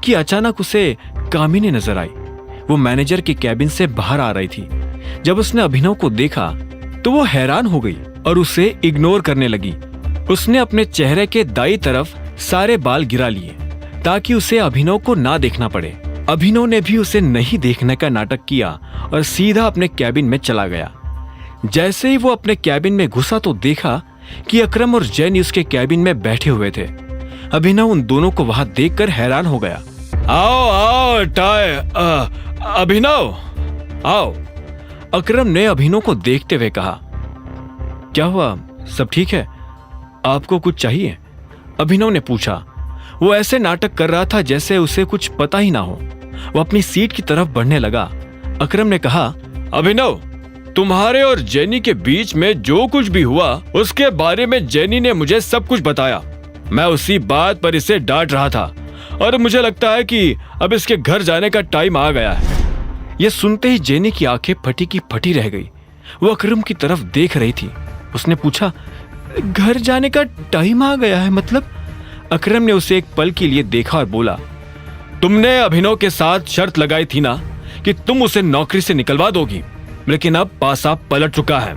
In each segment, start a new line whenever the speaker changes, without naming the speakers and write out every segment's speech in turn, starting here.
कि अचानक उसे कामिनी नजर आई। वो मैनेजर के कैबिन से बाहर आ रही थी। जब उसने अभिनव को देखा तो वो हैरान हो गई और उसे इग्नोर करने लगी। उसने अपने चेहरे के दाईं तरफ सारे बाल गिरा लिए ताकि उसे अभिनव को ना देखना पड़े। अभिनव ने भी उसे नहीं देखने का नाटक किया और सीधा अपने कैबिन में चला गया। जैसे ही वो अपने कैबिन में घुसा तो देखा कि अकरम और जेनी उसके कैबिन में बैठे हुए थे। अभिनव उन दोनों को वहां देखकर हैरान हो गया। आओ आओ अभिनव आओ, अकरम ने अभिनव को देखते हुए कहा। क्या हुआ, सब ठीक है? आपको कुछ चाहिए? अभिनव ने पूछा। वो ऐसे नाटक कर रहा था जैसे उसे कुछ पता ही ना हो। वो अपनी सीट की तरफ बढ़ने लगा। अकरम ने कहा, अभिनव, तुम्हारे और जेनी के बीच में जो कुछ भी हुआ उसके बारे में जेनी ने मुझे सब कुछ बताया। मैं उसी बात पर इसे डांट रहा था और मुझे लगता है कि अब इसके घर जाने का टाइम आ गया है। यह सुनते ही जेनी की आंखें फटी की फटी रह गई। वो अकरम की तरफ देख रही थी। उसने पूछा, घर जाने का टाइम आ गया है मतलब? अकरम ने उसे एक पल के लिए देखा और बोला, तुमने अभिनव के साथ शर्त लगाई थी ना कि तुम उसे नौकरी से निकलवा दोगी, लेकिन अब पासा पलट चुका है।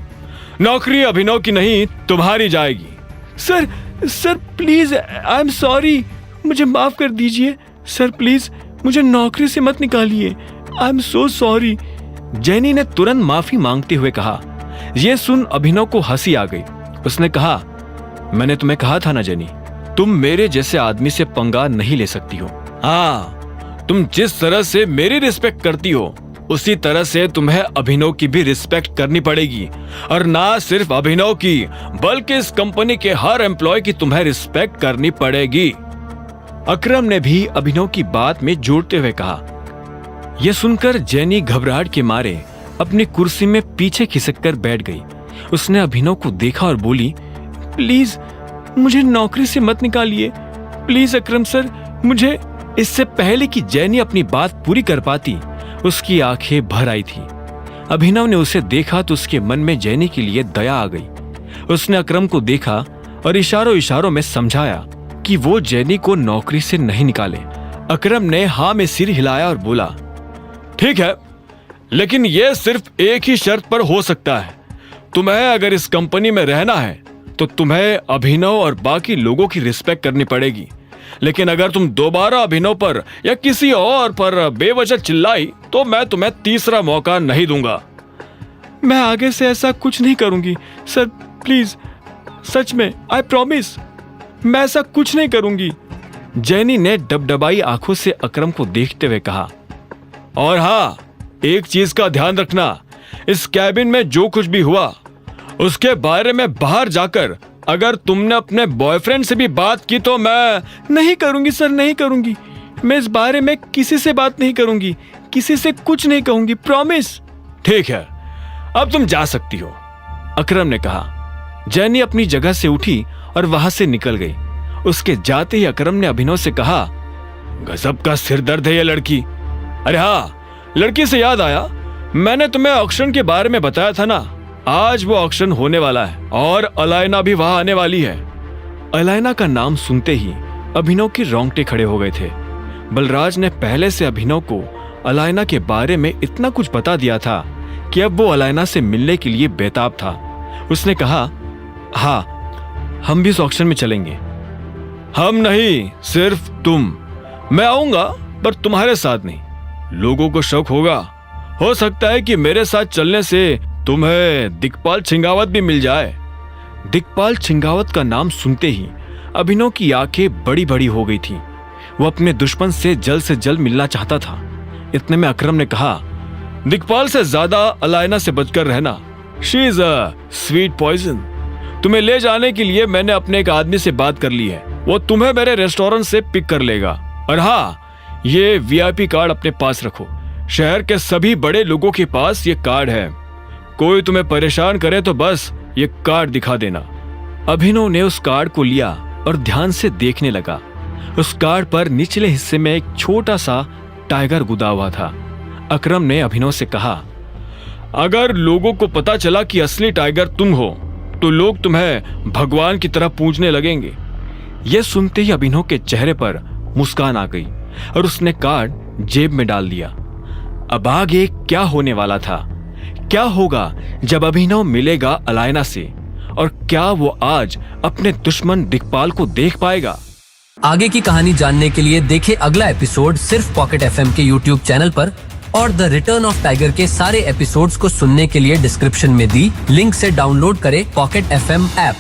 नौकरी अभिनव की नहीं तुम्हारी जाएगी। Sir please, I am sorry, मुझे माफ कर दीजिए। सर प्लीज मुझे नौकरी से मत निकालिए, I am so sorry. Jenny ने तुरंत माफी मांगते हुए कहा। यह सुन अभिनव को हंसी आ गई। उसने कहा, मैंने तुम्हें कहा था ना जेनी, तुम मेरे जैसे आदमी से पंगा नहीं ले सकती हो। हाँ, तुम जिस तरह से मेरी रिस्पेक्ट करती हो उसी तरह से तुम्हें अभिनव की भी रिस्पेक्ट करनी पड़ेगी। और ना सिर्फ अभिनव की बल्कि इस कंपनी के हर एम्प्लॉय की तुम्हें रिस्पेक्ट करनी पड़ेगी। अकरम ने भी अभिनव की बात में जोड़ते हुए कहा। यह सुनकर जेनी घबराहट के मारे अपनी कुर्सी में पीछे खिसक कर बैठ गई। उसने अभिनव को देखा और बोली, प्लीज मुझे नौकरी से मत निकालिए, प्लीज अकरम सर, मुझे। इससे पहले कि जेनी अपनी बात पूरी कर पाती उसकी आंखें भर आई थी। अभिनव ने उसे देखा तो उसके मन में जेनी के लिए दया आ गई। उसने अकरम को देखा और इशारों इशारों में समझाया कि वो जेनी को नौकरी से नहीं निकाले। अकरम ने हाँ में सिर हिलाया और बोला, ठीक है, लेकिन यह सिर्फ एक ही शर्त पर हो सकता है। तुम्हें अगर इस कंपनी में रहना है तो तुम्हें अभिनव और बाकी लोगों की रिस्पेक्ट करनी पड़ेगी। लेकिन अगर तुम दोबारा अभिनव पर या किसी और पर बेवजह चिल्लाई तो मैं तुम्हें तीसरा मौका नहीं दूंगा। मैं आगे से ऐसा कुछ नहीं करूंगी सर, प्लीज, सच में, आई प्रॉमिस, मैं ऐसा कुछ नहीं करूंगी। जेनी ने डबडबाई आंखों से अकरम को देखते हुए कहा। और हाँ, एक चीज का ध्यान रखना, इस कैबिन में जो कुछ भी हुआ उसके बारे में बाहर जाकर अगर तुमने अपने बॉयफ्रेंड से भी बात की तो मैं नहीं करूंगी सर, नहीं करूंगी। मैं इस बारे में किसी से बात नहीं करूंगी, किसी से कुछ नहीं कहूंगी, प्रॉमिस। ठीक है, अब तुम जा सकती हो, अकरम ने कहा। जेनी अपनी जगह से उठी और वहां से निकल गई। उसके जाते ही अकरम ने अभिनव से कहा, गजब का सिरदर्द है ये लड़की। अरे हाँ, लड़की से याद आया, मैंने तुम्हें ऑक्शन के बारे में बताया था ना, आज वो ऑक्शन होने वाला है और अलायना भी वहां आने वाली है। अलायना का नाम सुनते ही अभिनव के रोंगटे खड़े हो गए थे। बलराज ने पहले से अभिनव को अलायना के बारे में इतना कुछ बता दिया था कि अब वो अलायना से मिलने के लिए बेताब था। उसने कहा, हाँ, हम भी इस ऑक्शन में चलेंगे। हम नहीं, सिर्फ तुम। मैं आऊंगा पर तुम्हारे साथ नहीं। लोगों को शक होगा, हो सकता है कि मेरे साथ चलने से तुम्हें दिक्पाल छिंगावत भी मिल जाए। दिक्पाल छिंगावत का नाम सुनते ही अभिनव की आंखें बड़ी बड़ी हो गई थी। वो अपने दुश्मन से जल्द मिलना चाहता था। इतने में अकरम ने कहा, दिक्पाल से ज्यादा अलायना से बचकर रहना, she is a sweet poison. तुम्हें ले जाने के लिए मैंने अपने एक आदमी से बात कर ली है, वो तुम्हें मेरे रेस्टोरेंट से पिक कर लेगा। और हाँ, ये वीआईपी कार्ड अपने पास रखो, शहर के सभी बड़े लोगों के पास ये कार्ड है। कोई तुम्हें परेशान करे तो बस ये कार्ड दिखा देना। अभिनव ने उस कार्ड को लिया और ध्यान से देखने लगा। उस कार्ड पर निचले हिस्से में एक छोटा सा टाइगर गुदा हुआ था। अकरम ने अभिनव से कहा, अगर लोगों को पता चला कि असली टाइगर तुम हो तो लोग तुम्हें भगवान की तरह पूजने लगेंगे। यह सुनते ही अभिनव के चेहरे पर मुस्कान आ गई। और उसने कार्ड जेब में डाल दिया। अब आगे क्या होने वाला था? क्या होगा जब अभिनव मिलेगा अलायना से? और क्या वो आज अपने दुश्मन दिक्पाल को देख पाएगा?
आगे की कहानी जानने के लिए देखें अगला एपिसोड सिर्फ पॉकेट एफएम के यूट्यूब चैनल पर, और द रिटर्न ऑफ टाइगर के सारे एपिसोड्स को सुनने के लिए डिस्क्रिप्शन में दी लिंक से डाउनलोड करें पॉकेट एफएम ऐप।